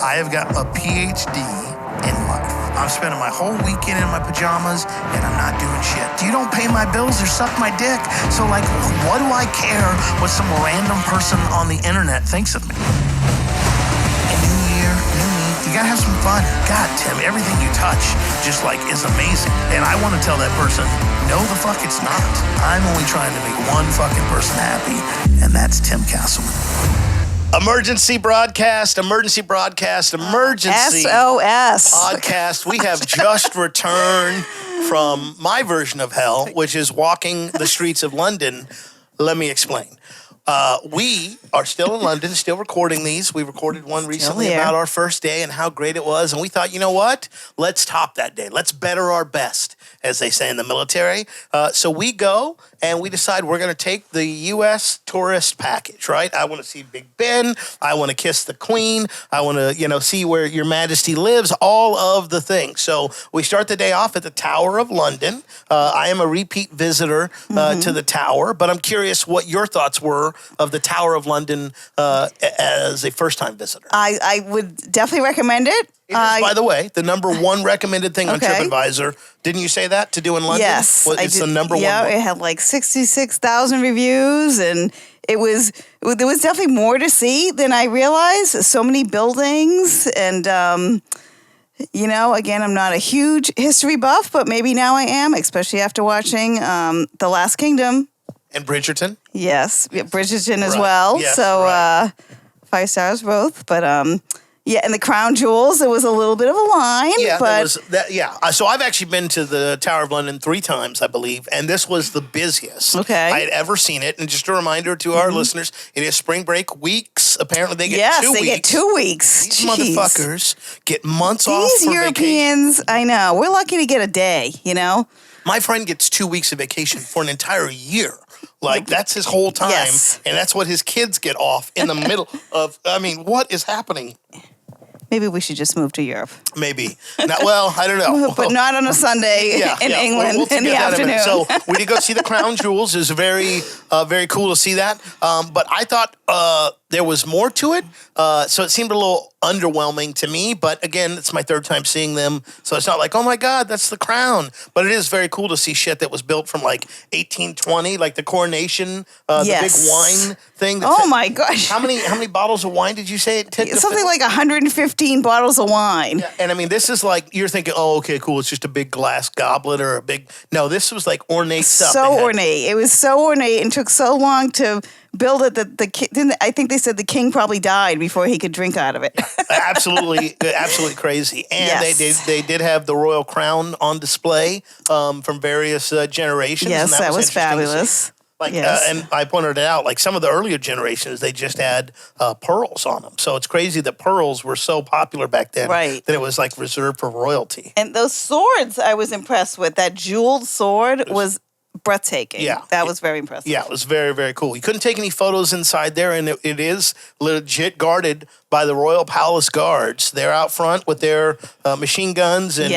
I have got a PhD in life. I'm spending my whole weekend in my pajamas and I'm not doing shit. You don't pay my bills or suck my dick. So like, what do I care what some random person on the internet thinks of me? And new year, new me, you gotta have some fun. God, Tim, everything you touch just like is amazing. And I want to tell that person, no the fuck it's not. I'm only trying to make one fucking person happy, and that's Tim Castleman. Emergency broadcast. SOS. Podcast. We have just returned from my version of hell, which is walking the streets of London. Let me explain. We are still in London, still recording these. We recorded one recently about our first day and how great it was. And we thought, you know what? Let's top that day. Let's better our best, as they say in the military. So we go and we decide we're going to take the U.S. tourist package, right? I want to see Big Ben. I want to kiss the Queen. I want to, see where Your Majesty lives, all of the things. So we start the day off at the Tower of London. I am a repeat visitor to the Tower, but I'm curious what your thoughts were of the Tower of London as a first-time visitor. I would definitely recommend it. It is, by the way, the number one recommended thing on TripAdvisor. Didn't you say that to do in London? Yes, it's the number one. Yeah, it had like 66,000 reviews, and there was definitely more to see than I realized. So many buildings, and again, I'm not a huge history buff, but maybe now I am, especially after watching The Last Kingdom. And Bridgerton? Yes, Bridgerton as well. Yes, so 5 stars both, but and the crown jewels, there was a little bit of a line. Yeah, but so I've actually been to the Tower of London 3 times, I believe, and this was the busiest I had ever seen it. And just a reminder to our listeners, it is spring break weeks. Apparently they get 2 weeks. Yes, they get 2 weeks. These motherfuckers get months off These for Europeans, vacation. I know. We're lucky to get a day, My friend gets 2 weeks of vacation for an entire year. Like, that's his whole time, and that's what his kids get off in the middle of, what is happening? Maybe we should just move to Europe. Maybe. I don't know. But not on a Sunday in England in the afternoon. So we did go see the crown jewels. It was very, very cool to see that. But I thought there was more to it. So it seemed a little underwhelming to me. But again, it's my third time seeing them. So it's not like, oh my God, that's the crown. But it is very cool to see shit that was built from like 1820, like the coronation, the big wine thing. Oh my gosh. How many bottles of wine did you say it took? Something like 115 bottles of wine. Yeah, and this is like, you're thinking, oh, okay, cool. It's just a big glass goblet or a big, no, this was like ornate stuff. So ornate. It was so ornate and took so long to build it that I think they said the king probably died before he could drink out of it. Absolutely crazy. And they did have the royal crown on display from various generations. Yes, and that was fabulous. And I pointed it out, like some of the earlier generations, they just had pearls on them. So it's crazy that pearls were so popular back then that it was like reserved for royalty. And those swords I was impressed with. That jeweled sword was breathtaking. Yeah. That was very impressive. Yeah, it was very, very cool. You couldn't take any photos inside there, and it is legit guarded by the Royal Palace Guards. They're out front with their machine guns and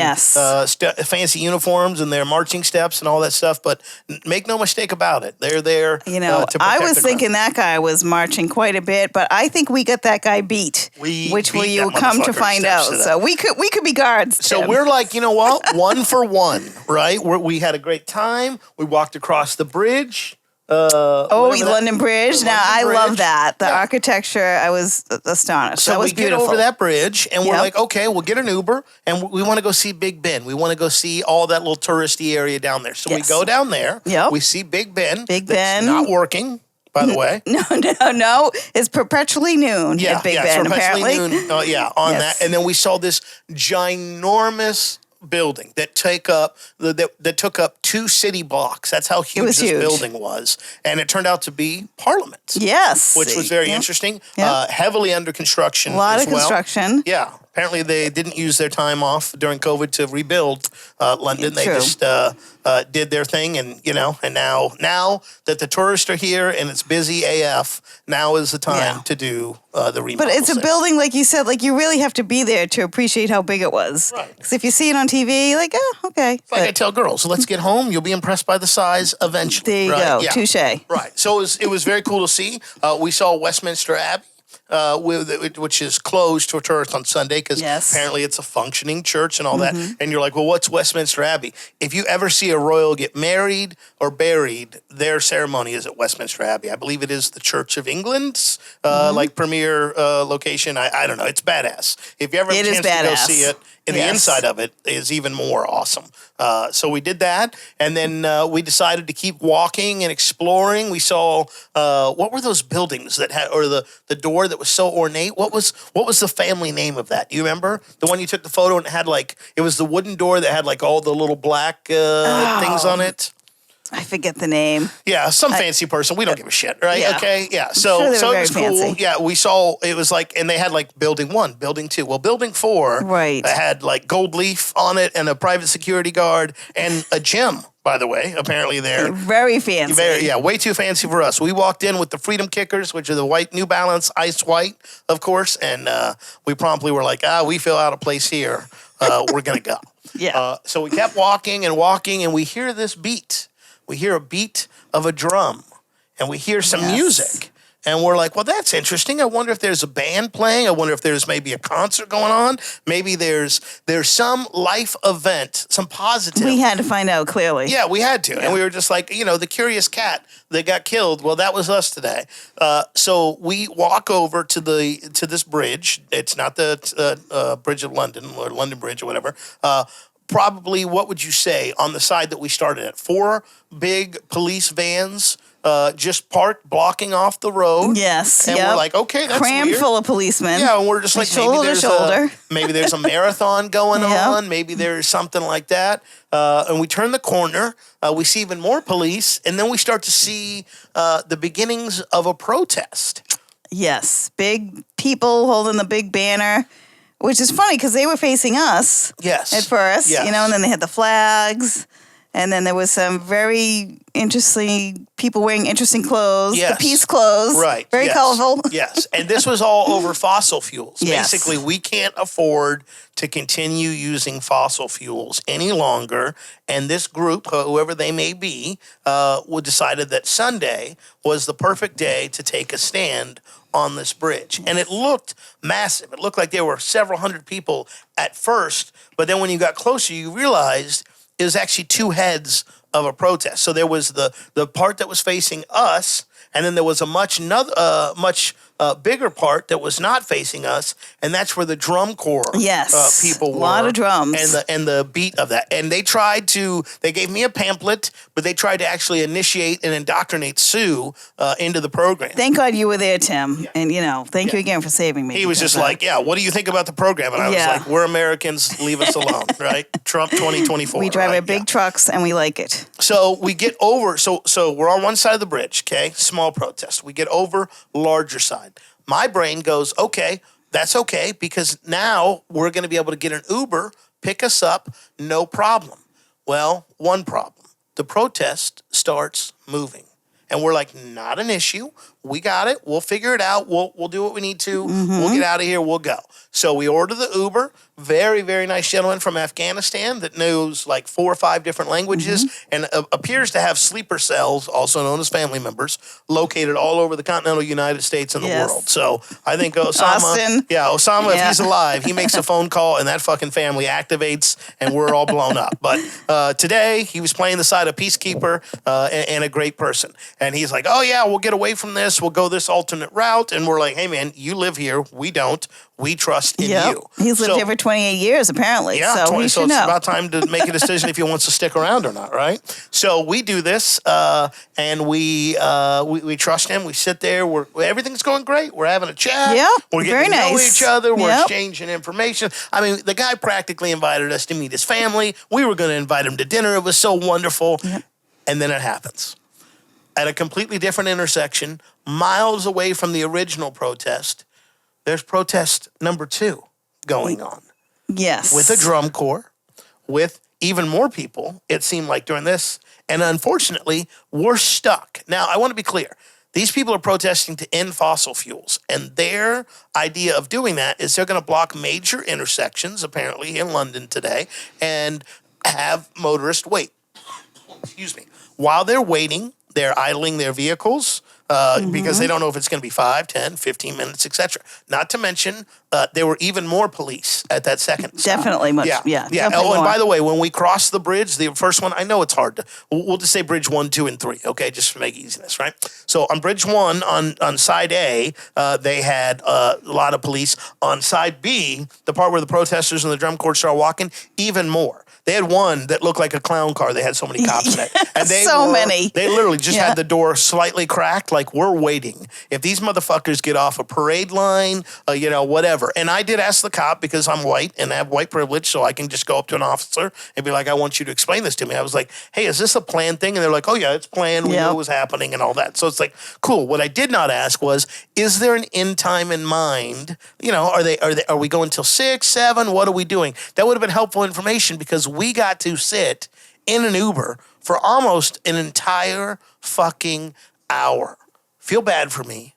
fancy uniforms and their marching steps and all that stuff. But make no mistake about it, they're there to protect I was thinking crown. that guy was marching quite a bit, but I think we got that guy beat. Which will you come to find out. So we could be guards, Tim. So we're like, you know what? 1 for 1, right? We had a great time. We walked across the bridge. London Bridge. I love that. The architecture, I was astonished. So that was beautiful. We get over that bridge, and we're like, okay, we'll get an Uber, and we want to go see Big Ben. We want to go see all that little touristy area down there. So we go down there. Yep. We see Big Ben. Big Ben. Not working, by the way. No. It's perpetually noon at Big Ben, apparently. Noon, that. And then we saw this ginormous building that took up 2 city blocks. That's how huge this building was. And it turned out to be Parliament. Yes. Which was very interesting. Yep. Heavily under construction. A lot of construction. Yeah. Apparently they didn't use their time off during COVID to rebuild London. They just did their thing, and now that the tourists are here and it's busy AF, now is the time to do the remodel. But it's a building, like you said, like you really have to be there to appreciate how big it was. Right. Because if you see it on TV, like, okay. Like I tell girls, let's get home. You'll be impressed by the size eventually. There you go. Yeah. Touche. Right. So it was very cool to see. We saw Westminster Abbey. which is closed to tourists on Sunday because apparently it's a functioning church and all that. And you're like, well, what's Westminster Abbey? If you ever see a royal get married or buried, their ceremony is at Westminster Abbey. I believe it is the Church of England's like premier location. I don't know. It's badass. If you ever have a chance to go see it, and the inside of it is even more awesome. So we did that, and then we decided to keep walking and exploring. We saw what were those buildings that had, or the door that was so ornate. What was the family name of that? Do you remember the one you took the photo and it had like it was the wooden door that had like all the little black things on it? I forget the name. Yeah, some fancy person. We don't give a shit, right? Yeah. Okay, yeah. So Sure, it was cool. fancy. Yeah, we saw it was like, and they had like building 1, building 2. Well, building 4 had like gold leaf on it and a private security guard and a gym. By the way, apparently they're very fancy. Way too fancy for us. We walked in with the Freedom Kickers, which are the white New Balance ice white, of course, and we promptly were like, we feel out of place here. We're gonna go. So we kept walking, and we hear this beat. We hear a beat of a drum, and we hear some music. And we're like, well, that's interesting. I wonder if there's a band playing. I wonder if there's maybe a concert going on. Maybe there's some life event, some positive. We had to find out clearly. Yeah, we had to. And we were just like, the curious cat that got killed. Well, that was us today. So we walk over to this bridge. It's not the Bridge of London or London Bridge or whatever. Probably, what would you say, on the side that we started at? 4 big police vans just parked, blocking off the road. Yes, and we're like, okay, that's crammed weird. full of policemen. Yeah, and we're just like, maybe there's a marathon going on. Maybe there's something like that. And we turn the corner. We see even more police, and then we start to see the beginnings of a protest. Yes, big people holding the big banner. Which is funny because they were facing us at first, and then they had the flags. And then there was some very interesting people wearing interesting clothes, the peace clothes. Right. Very colorful. Yes. And this was all over fossil fuels. Basically, we can't afford to continue using fossil fuels any longer. And this group, whoever they may be, decided that Sunday was the perfect day to take a stand on this bridge. And it looked massive. It looked like there were several hundred people at first. But then when you got closer, you realized it was actually 2 heads of a protest. So there was the part that was facing us, and then there was a much bigger part that was not facing us, and that's where the drum corps people were. A lot of drums. And the beat of that. And they gave me a pamphlet, but they tried to actually initiate and indoctrinate Sue into the program. Thank God you were there, Tim. Yeah. And, thank you again for saving me. He was just like, what do you think about the program? And I was like, we're Americans, leave us alone, right? Trump 2024. We drive our big trucks, and we like it. So we get over, so we're on one side of the bridge, okay? Small protest. We get over, larger side. My brain goes, okay, that's okay, because now we're going to be able to get an Uber, pick us up, no problem. Well, one problem. The protest starts moving. And we're like, not an issue. We got it. We'll figure it out. We'll do what we need to. We'll get out of here. We'll go. So we order the Uber. Very, very nice gentleman from Afghanistan that knows like 4 or 5 different languages and appears to have sleeper cells, also known as family members, located all over the continental United States and the world. So I think Osama, if he's alive, he makes a phone call and that fucking family activates and we're all blown up. But today he was playing the side of peacekeeper and a great person. And he's like, oh yeah, we'll get away from this. We'll go this alternate route. And we're like, hey man, you live here. We don't. We trust in you. He's lived here for 28 years, apparently. Yeah, so it's about time to make a decision if he wants to stick around or not, right? So we do this, and we trust him. We sit there. Everything's going great. We're having a chat. Yeah, we're getting to know each other. We're exchanging information. I mean, the guy practically invited us to meet his family. We were going to invite him to dinner. It was so wonderful. Yep. And then it happens. At a completely different intersection, miles away from the original protest, there's protest number 2 going on. Yes. With a drum corps, with even more people, it seemed like during this. And unfortunately, we're stuck. Now, I want to be clear. These people are protesting to end fossil fuels. And their idea of doing that is they're going to block major intersections, apparently in London today, and have motorists wait. Excuse me. While they're waiting, they're idling their vehicles. because they don't know if it's going to be 5, 10, 15 minutes, etc. Not to mention, there were even more police at that second stop. Definitely much. Yeah. Oh, and by the way, when we crossed the bridge, the first one, I know it's hard to, we'll just say bridge 1, 2, and 3, okay, just for make easiness, right? So on bridge 1, on side A, they had a lot of police. On side B, the part where the protesters and the drum corps started walking, even more. They had one that looked like a clown car. They had so many cops in it. And they many. They literally just had the door slightly cracked, like we're waiting. If these motherfuckers get off a parade line, whatever. And I did ask the cop because I'm white and I have white privilege, so I can just go up to an officer and be like, I want you to explain this to me. I was like, hey, is this a planned thing? And they're like, oh, yeah, it's planned. We knew it was happening and all that. So it's like, cool. What I did not ask was, is there an end time in mind? Are we going till 6, 7? What are we doing? That would have been helpful information because we got to sit in an Uber for almost an entire fucking hour. Feel bad for me.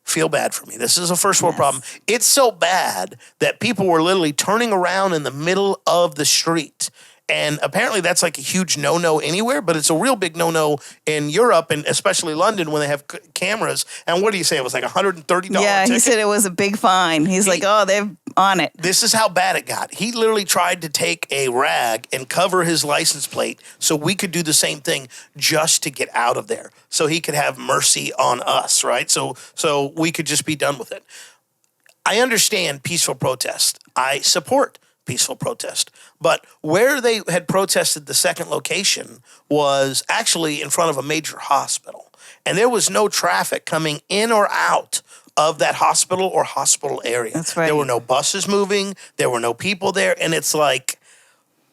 This is a first world problem. It's so bad that people were literally turning around in the middle of the street. And apparently that's like a huge no-no anywhere, but it's a real big no-no in Europe and especially London when they have cameras. And what do you say? It was like $130 Yeah, ticket? he said it was a big fine. He's like, oh, they're on it. This is how bad it got. He literally tried to take a rag and cover his license plate so we could do the same thing just to get out of there, so he could have mercy on us, right? So we could just be done with it. I understand peaceful protest. I support peaceful protest. But where they had protested the second location was actually in front of a major hospital. And there was no traffic coming in or out of that hospital or hospital area. That's right. There were no buses moving. There were no people there. And it's like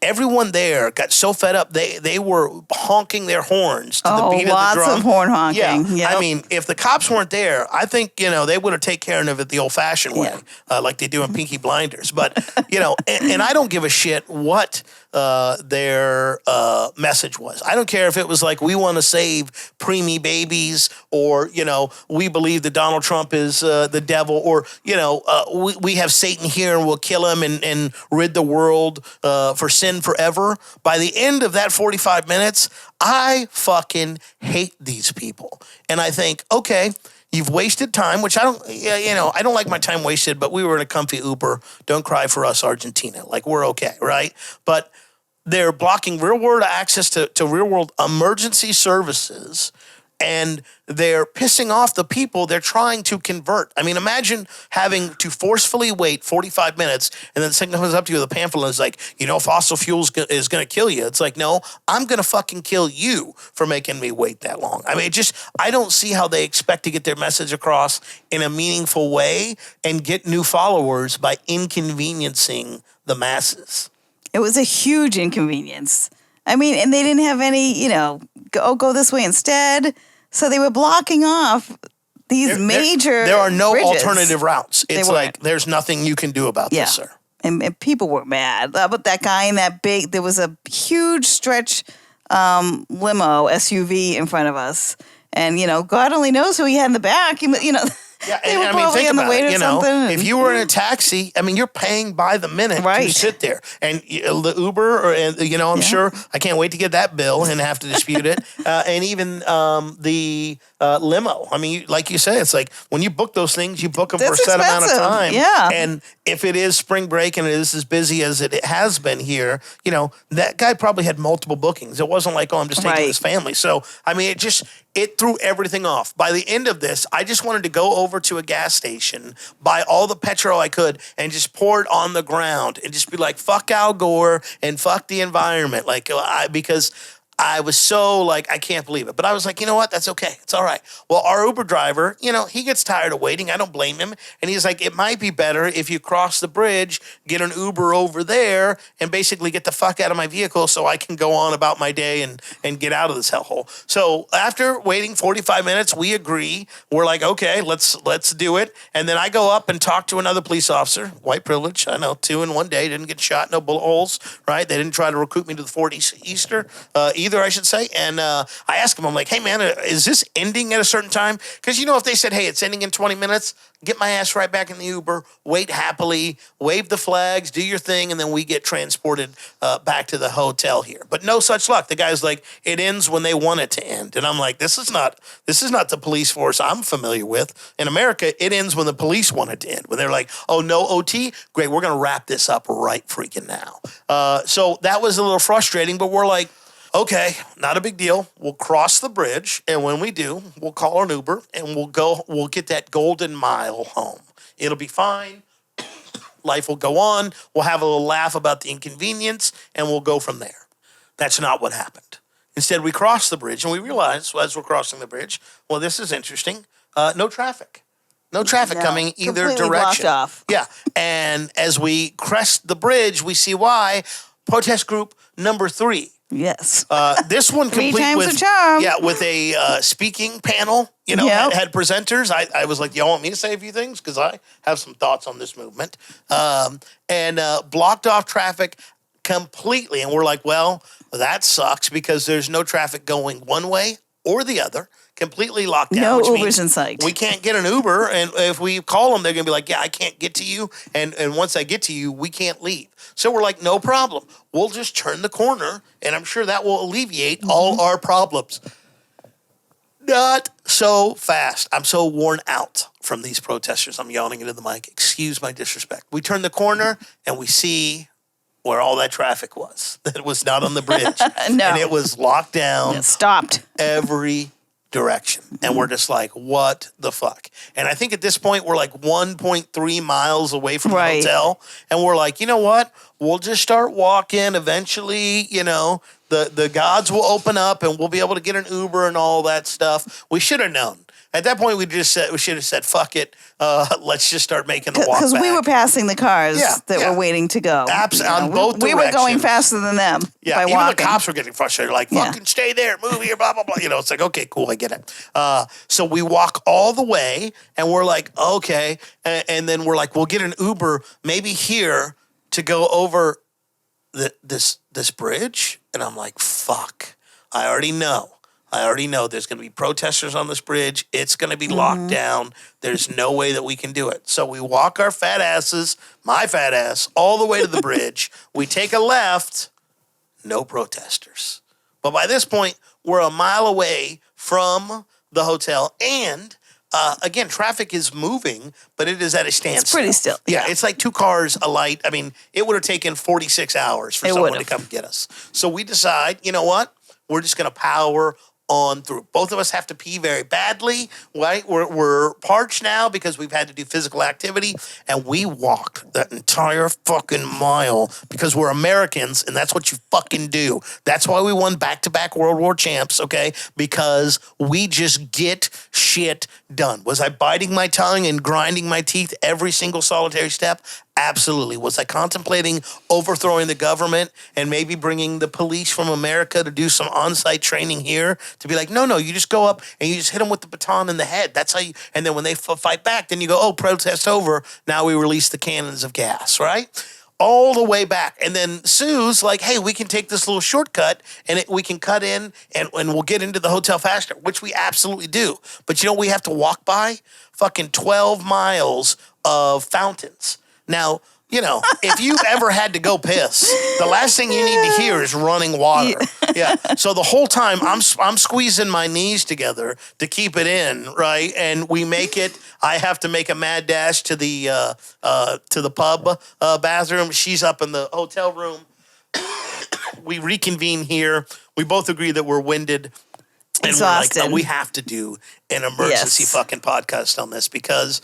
everyone there got so fed up, they were honking their horns to the beat of the drum. Lots of horn honking. Yeah. Yep. I mean, if the cops weren't there, I think, they would have taken care of it the old-fashioned way, like they do in Pinky Blinders. But, and I don't give a shit what their message was. I don't care if it was like, we want to save preemie babies, or, we believe that Donald Trump is the devil, or, we have Satan here and we'll kill him and rid the world for sin forever. By the end of that 45 minutes, I fucking hate these people. And I think, okay, you've wasted time, which I don't like my time wasted, but we were in a comfy Uber. Don't cry for us, Argentina. Like, we're okay, right? But they're blocking real-world access to real-world emergency services, and they're pissing off the people they're trying to convert. I mean, imagine having to forcefully wait 45 minutes, and then someone comes up to you with a pamphlet and is like, fossil fuels is going to kill you. It's like, no, I'm going to fucking kill you for making me wait that long. I mean, I don't see how they expect to get their message across in a meaningful way and get new followers by inconveniencing the masses. It was a huge inconvenience. I mean, and they didn't have any, go this way instead. So they were blocking off these major There are no bridges. alternative routes. It's like, there's nothing you can do about this, sir. And people were mad. But that guy in that there was a huge stretch limo SUV in front of us. And, God only knows who he had in the back. Yeah, they were think on the about way it. to something. If you were in a taxi, you're paying by the minute to sit there, and the Uber, I'm sure I can't wait to get that bill and have to dispute it. And even the limo. I mean, like you say, it's like when you book those things, you book them for a set amount of time. Yeah. And if it is spring break and it is as busy as it has been here, that guy probably had multiple bookings. It wasn't like, I'm just taking his family. So I mean, it threw everything off. By the end of this, I just wanted to go over to a gas station, buy all the petrol I could, and just pour it on the ground and just be like, fuck Al Gore and fuck the environment. Because I was so I can't believe it. But I was like, you know what? That's okay. It's all right. Well, our Uber driver, he gets tired of waiting. I don't blame him. And he's like, it might be better if you cross the bridge, get an Uber over there, and basically get the fuck out of my vehicle so I can go on about my day and get out of this hellhole. So after waiting 45 minutes, we agree. We're like, okay, let's do it. And then I go up and talk to another police officer, white privilege. I know, 2 in one day, didn't get shot, no bullet holes, right? They didn't try to recruit me to the Fort Easter either, I should say. And I asked him, I'm like, hey, man, is this ending at a certain time? Because, if they said, hey, it's ending in 20 minutes, get my ass right back in the Uber, wait happily, wave the flags, do your thing, and then we get transported back to the hotel here. But no such luck. The guy's like, it ends when they want it to end. And I'm like, this is not the police force I'm familiar with. In America, it ends when the police want it to end. When they're like, oh, no OT? Great, we're going to wrap this up right freaking now. So that was a little frustrating, but we're like, okay, not a big deal. We'll cross the bridge, and when we do, we'll call an Uber, and we'll get that golden mile home. It'll be fine. Life will go on. We'll have a little laugh about the inconvenience, and we'll go from there. That's not what happened. Instead, we crossed the bridge, and we realized as we're crossing the bridge, well, this is interesting. No traffic. No traffic coming either direction. Blocked off. Yeah, and as we crest the bridge, we see why. Protest group number 3. Yes. This one complete with with a speaking panel. Had presenters. I was like, y'all want me to say a few things because I have some thoughts on this movement. And blocked off traffic completely, and we're like, well, that sucks because there's no traffic going one way or the other. Completely locked down. No Ubers in sight. We can't get an Uber, and if we call them, they're going to be like, yeah, I can't get to you, and once I get to you, we can't leave. So we're like, no problem. We'll just turn the corner, and I'm sure that will alleviate all our problems. Not so fast. I'm so worn out from these protesters. I'm yawning into the mic. Excuse my disrespect. We turn the corner, and we see where all that traffic was. That was not on the bridge. No. And it was locked down. It stopped. Every direction. And we're just like, what the fuck? And I think at this point, we're like 1.3 miles away from the hotel. And we're like, you know what? We'll just start walking. Eventually, the gods will open up and we'll be able to get an Uber and all that stuff. We should have known. At that point, we should have said, fuck it. Let's just start making the walk back. Because we were passing the cars that were waiting to go. Absolutely. On both directions. We were going faster than them by even walking. The cops were getting frustrated. Like, fucking stay there, move here, blah, blah, blah. It's like, okay, cool, I get it. So we walk all the way, and we're like, okay. And then we're like, we'll get an Uber maybe here to go over this bridge. And I'm like, fuck. I already know there's going to be protesters on this bridge. It's going to be locked down. There's no way that we can do it. So we walk our fat asses, my fat ass, all the way to the bridge. We take a left, no protesters. But by this point, we're a mile away from the hotel. And, again, traffic is moving, but it is at a standstill. It's pretty still. Yeah, it's like 2 cars alight. I mean, it would have taken 46 hours for someone to come get us. So we decide, you know what? We're just going to power on through. Both of us have to pee very badly, right? We're parched now because we've had to do physical activity, and we walk that entire fucking mile because we're Americans, and that's what you fucking do. That's why we won back-to-back World War champs, okay? Because we just get shit done. Was I biting my tongue and grinding my teeth every single solitary step? Absolutely. Was I contemplating overthrowing the government and maybe bringing the police from America to do some on-site training here to be like, no, you just go up and you just hit them with the baton in the head. That's how you, and then when they fight back, then you go, oh, protest over. Now we release the cannons of gas, right? All the way back. And then Sue's like, hey, we can take this little shortcut and we can cut in and we'll get into the hotel faster, which we absolutely do. But we have to walk by fucking 12 miles of fountains. Now, if you've ever had to go piss, the last thing you need to hear is running water. Yeah. So the whole time I'm squeezing my knees together to keep it in, right? And we make it. I have to make a mad dash to the pub bathroom. She's up in the hotel room. We reconvene here. We both agree that we're winded. And exhausted. We're like, we have to do an emergency fucking podcast on this because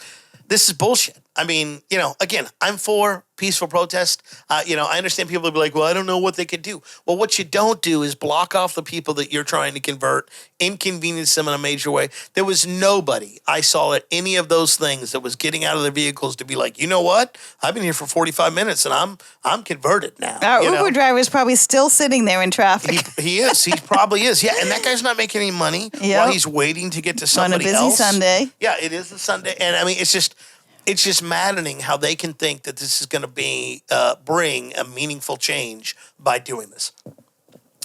this is bullshit. I mean, again, I'm for peaceful protest. I understand people will be like, well, I don't know what they could do. Well, what you don't do is block off the people that you're trying to convert, inconvenience them in a major way. There was nobody I saw at any of those things that was getting out of their vehicles to be like, you know what? I've been here for 45 minutes and I'm converted now. Our Uber driver is probably still sitting there in traffic. He is. He probably is. Yeah, and that guy's not making any money while he's waiting to get to somebody else. On a busy Sunday. Yeah, it is a Sunday. And I mean, it's just maddening how they can think that this is going to bring a meaningful change by doing this.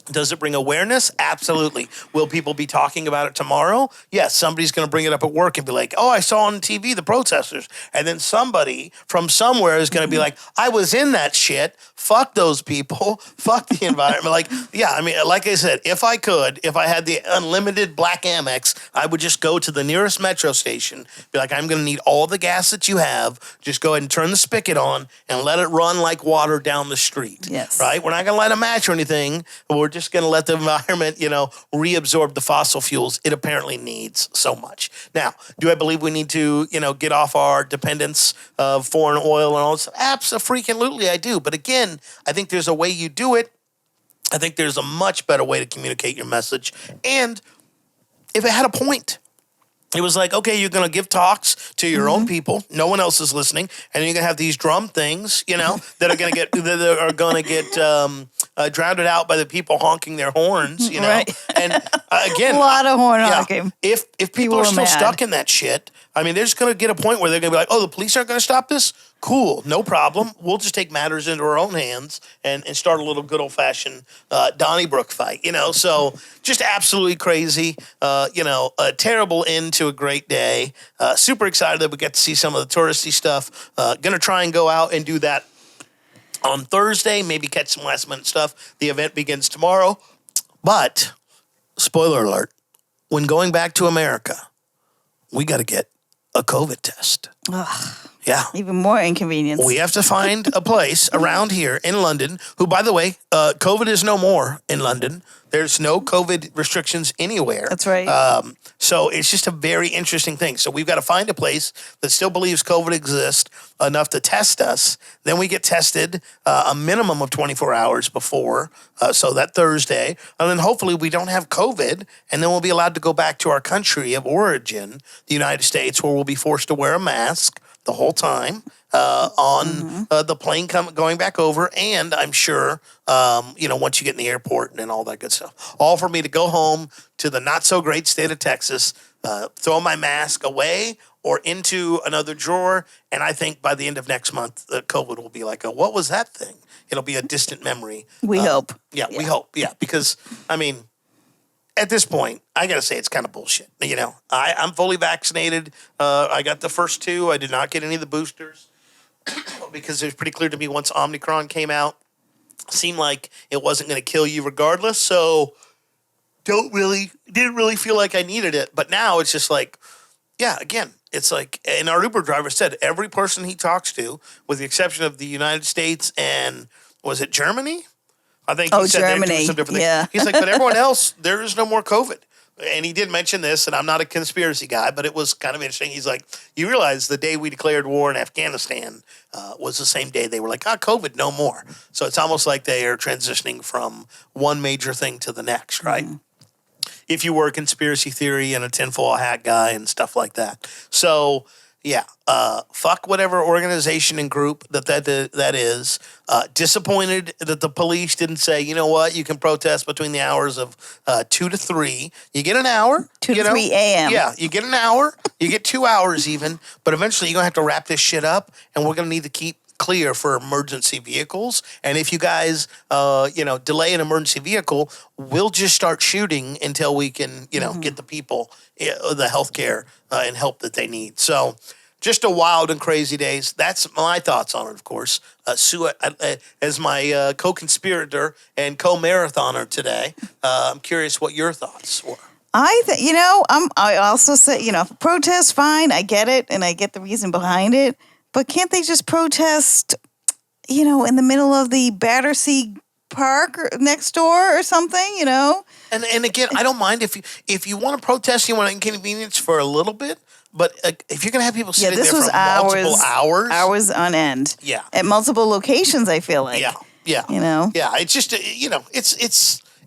Does it bring awareness? Absolutely. Will people be talking about it tomorrow? Yes, somebody's going to bring it up at work and be like, oh, I saw on TV the protesters. And then somebody from somewhere is going to be like, I was in that shit. Fuck those people. Fuck the environment. Like, yeah, I mean, like I said, if I had the unlimited black Amex, I would just go to the nearest metro station, be like, I'm going to need all the gas that you have. Just go ahead and turn the spigot on and let it run like water down the street. Yes. Right? We're not going to light a match or anything. We're just going to let the environment, reabsorb the fossil fuels it apparently needs so much. Now, do I believe we need to, get off our dependence of foreign oil and all this? Absolutely, I do. But again, I think there's a way you do it. I think there's a much better way to communicate your message. And if it had a point, it was like, okay, you're going to give talks to your own people. No one else is listening. And you're going to have these drum things, that are going to get drowned out by the people honking their horns, Right. And again, a lot of horn honking. If people are still stuck in that shit, I mean, they're just going to get a point where they're going to be like, oh, the police aren't going to stop this? Cool, no problem. We'll just take matters into our own hands and start a little good old-fashioned Donnybrook fight, So just absolutely crazy, a terrible end to a great day. Super excited that we get to see some of the touristy stuff. Going to try and go out and do that on Thursday, maybe catch some last-minute stuff. The event begins tomorrow. But, spoiler alert, when going back to America, we got to get a COVID test. Ugh. Yeah. Even more inconvenience. We have to find a place around here in London, who, by the way, COVID is no more in London. There's no COVID restrictions anywhere. That's right. So it's just a very interesting thing. So we've got to find a place that still believes COVID exists enough to test us. Then we get tested a minimum of 24 hours before, so that Thursday. And then hopefully we don't have COVID, and then we'll be allowed to go back to our country of origin, the United States, where we'll be forced to wear a mask the whole time on the plane going back over. And I'm sure, once you get in the airport and all that good stuff. All for me to go home to the not-so-great state of Texas, throw my mask away or into another drawer. And I think by the end of next month, COVID will be like, what was that thing? It'll be a distant memory. We hope. Yeah, we hope. Yeah, because, I mean, at this point, I got to say it's kind of bullshit. I'm fully vaccinated. I got the first 2. I did not get any of the boosters because it was pretty clear to me once Omicron came out, seemed like it wasn't going to kill you regardless. So didn't really feel like I needed it. But now it's just like, yeah, again, it's like, and our Uber driver said every person he talks to, with the exception of the United States and, was it Germany? I think he said Germany. Some different things. Yeah. He's like, but everyone else, there is no more COVID. And he did mention this, and I'm not a conspiracy guy, but it was kind of interesting. He's like, you realize the day we declared war in Afghanistan was the same day they were like, COVID, no more. So it's almost like they are transitioning from one major thing to the next, right? Mm-hmm. If you were a conspiracy theory and a tinfoil hat guy and stuff like that. So, yeah, fuck whatever organization and group that is. Disappointed that the police didn't say, you know what, you can protest between the hours of 2 to 3. You get an hour. 2 to 3 a.m. Yeah, you get an hour. You get 2 hours even. But eventually you're going to have to wrap this shit up, and we're going to need to keep clear for emergency vehicles. And if you guys, delay an emergency vehicle, we'll just start shooting until we can, get the people the health care and help that they need. So just a wild and crazy days. That's my thoughts on it, of course. Sue, as my co-conspirator and co-marathoner today, I'm curious what your thoughts were. I also say, protest, fine. I get it, and I get the reason behind it. But can't they just protest, in the middle of the Battersea Park next door or something, And again, I don't mind if you want to protest, you want to inconvenience for a little bit. But if you're going to have people sitting there for multiple hours. Hours on end. Yeah. At multiple locations, I feel like. Yeah. Yeah. Yeah, it's just,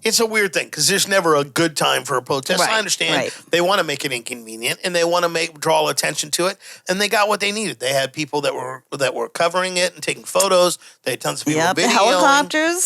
it's a weird thing because there's never a good time for a protest. Right, I understand they want to make it inconvenient and they want to draw attention to it, and they got what they needed. They had people that were covering it and taking photos. They had tons of people videoing.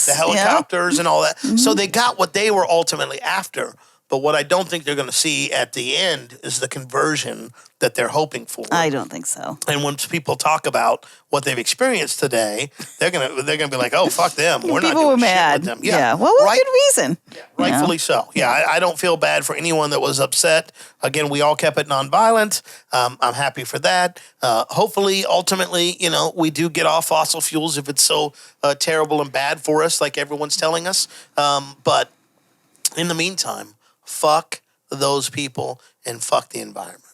The helicopters and all that. Mm-hmm. So they got what they were ultimately after. But what I don't think they're going to see at the end is the conversion that they're hoping for. I don't think so. And when people talk about what they've experienced today, they're gonna be like, "Oh, fuck them. We're not doing shit with them." Yeah. Well, with good reason. Yeah, rightfully so. Yeah, I don't feel bad for anyone that was upset. Again, we all kept it nonviolent. I'm happy for that. Hopefully, ultimately, we do get off fossil fuels if it's so terrible and bad for us, like everyone's telling us. But in the meantime, fuck those people and fuck the environment.